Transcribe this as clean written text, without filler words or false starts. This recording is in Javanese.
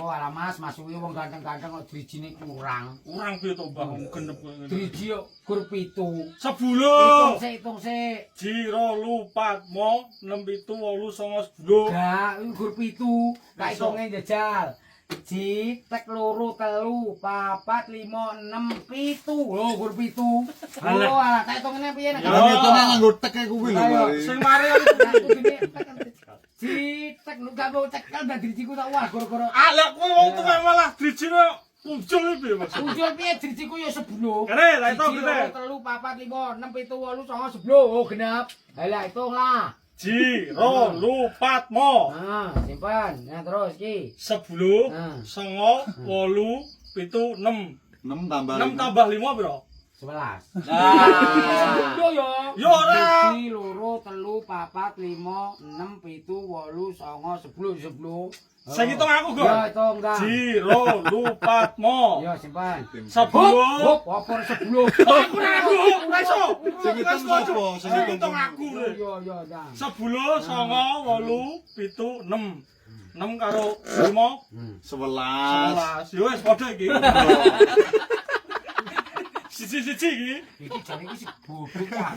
Oh alah Mas, Mas kuwi wong ganteng-ganteng kok drijine kurang. Kurang piye to, Mbah? Genep ngene. Driji yo gur 7. 10. Hitung sik. Jiro lupat mo 6 7 8 9 10. Gak, gur 7. Gak hitunge njajal. 1 tek 2 3 4 5 6 7. Lho gur 7. Oh alah tak hitungane piye nek. Ya. Hitungnya nganggo tek kuwi lho, Ayo. mari. Sing mari Tek lu gak mau cekel dan drijiku tak wah gara-gara alek kowe wong tuwek malah drijine muncul piye, Mas? muncul piye drijiku ya 10. Kene, lah itu gede. 3 4 5 6 7 8 9 10. Oh genap. Lah hitung lah. Jiro lupat mo Nah, simpan. Nah terus iki. 10 Ah. 9 8 7 6 6 tambah 6 5. tambah 5 piro? 11. Nah. Yo yo. Yo ora. 1 2 3 4 5 6 7 8 9 10 10. Sing hitung aku, Go. Yo hitung dah. Jiro lupat mo Yo simpan. 10 Hop, opor 10. Aku ora iso. Sing hitung sapa? Sing Sing hitung hitung aku. Yo dah. 10 9 8 7 6 6 karo 5 11. 11. Yo wis padha iki. Siji-siji iki. Iki jane iki bodoh kan.